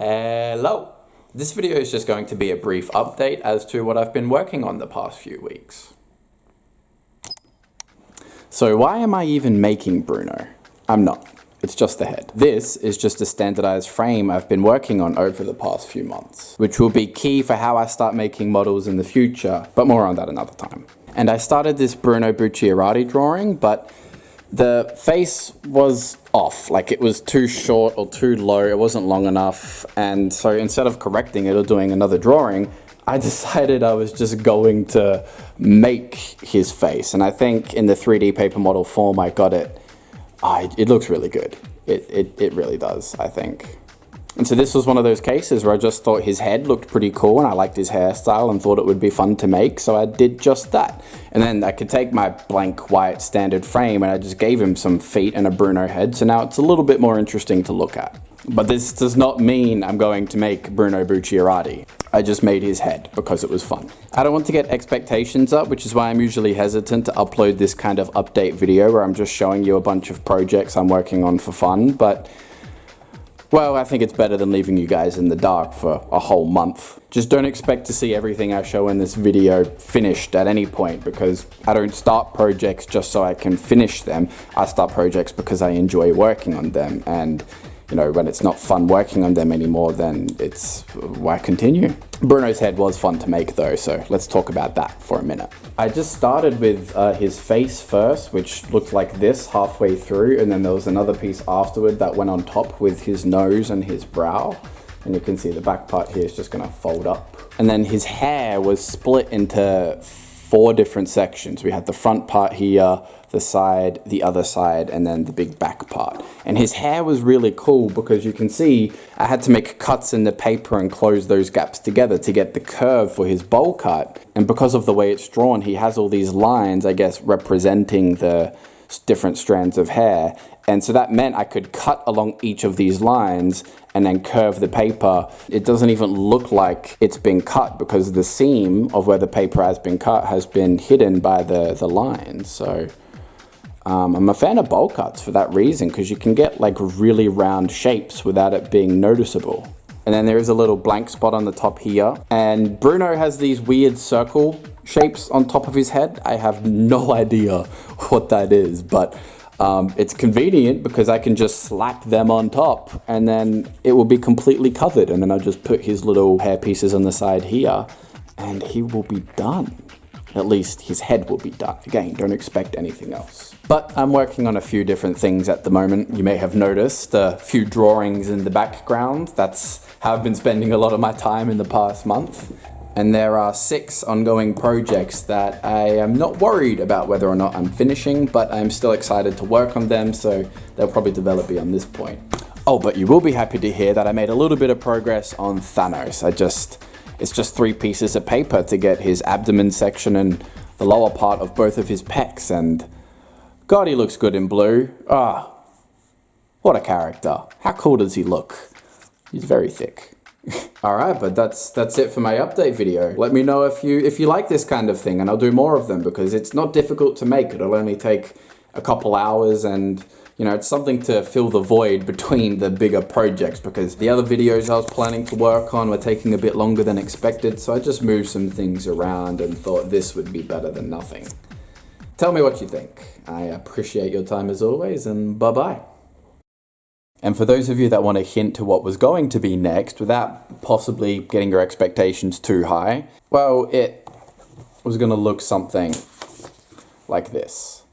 Hello! This video is just going to be a brief update as to what I've been working on the past few weeks. So why am I even making Bruno? I'm not. It's just the head. This is just a standardized frame I've been working on over the past few months, which will be key for how I start making models in the future, but more on that another time. And I started this Bruno Bucciarati drawing, but the face was off, like it was too short or too low, it wasn't long enough, and so instead of correcting it or doing another drawing, I decided I was just going to make his face, and I think in the 3D paper model form I got it. It looks really good. It really does, I think. And so this was one of those cases where I just thought his head looked pretty cool and I liked his hairstyle and thought it would be fun to make, so I did just that. And then I could take my blank white standard frame and I just gave him some feet and a Bruno head, so now it's a little bit more interesting to look at. But this does not mean I'm going to make Bruno Bucciarati. I just made his head because it was fun. I don't want to get expectations up, which is why I'm usually hesitant to upload this kind of update video where I'm just showing you a bunch of projects I'm working on for fun, but well, I think it's better than leaving you guys in the dark for a whole month. Just don't expect to see everything I show in this video finished at any point, because I don't start projects just so I can finish them. I start projects because I enjoy working on them, and you know, when it's not fun working on them anymore, then it's why continue? Bruno's head was fun to make though, so let's talk about that for a minute. I just started with his face first, which looked like this halfway through, and then there was another piece afterward that went on top with his nose and his brow. And you can see the back part here is just gonna fold up. And then his hair was split into 4 different sections. We had the front part here, the side, the other side, and then the big back part. And his hair was really cool because you can see I had to make cuts in the paper and close those gaps together to get the curve for his bowl cut. And because of the way it's drawn, he has all these lines, I guess, representing the different strands of hair. And so that meant I could cut along each of these lines and then curve the paper. It doesn't even look like it's been cut because the seam of where the paper has been cut has been hidden by the lines. So I'm a fan of bowl cuts for that reason, because you can get like really round shapes without it being noticeable. And then there is a little blank spot on the top here. And Bruno has these weird circle shapes on top of his head. I have no idea what that is, but it's convenient because I can just slap them on top and then it will be completely covered. And then I'll just put his little hair pieces on the side here and he will be done. At least his head will be done. Again, don't expect anything else. But I'm working on a few different things at the moment. You may have noticed a few drawings in the background. That's how I've been spending a lot of my time in the past month. And there are 6 ongoing projects that I am not worried about whether or not I'm finishing, but I'm still excited to work on them, so they'll probably develop beyond this point. Oh, but you will be happy to hear that I made a little bit of progress on Thanos. It's just 3 pieces of paper to get his abdomen section and the lower part of both of his pecs, and God, he looks good in blue. Ah, what a character. How cool does he look? He's very thick. Alright, but that's it for my update video. Let me know if you like this kind of thing, and I'll do more of them, because it's not difficult to make. It'll only take a couple hours, and you know, it's something to fill the void between the bigger projects, because the other videos I was planning to work on were taking a bit longer than expected, so I just moved some things around and thought this would be better than nothing. Tell me what you think. I appreciate your time as always, and bye-bye. And for those of you that want a hint to what was going to be next, without possibly getting your expectations too high, well, it was going to look something like this.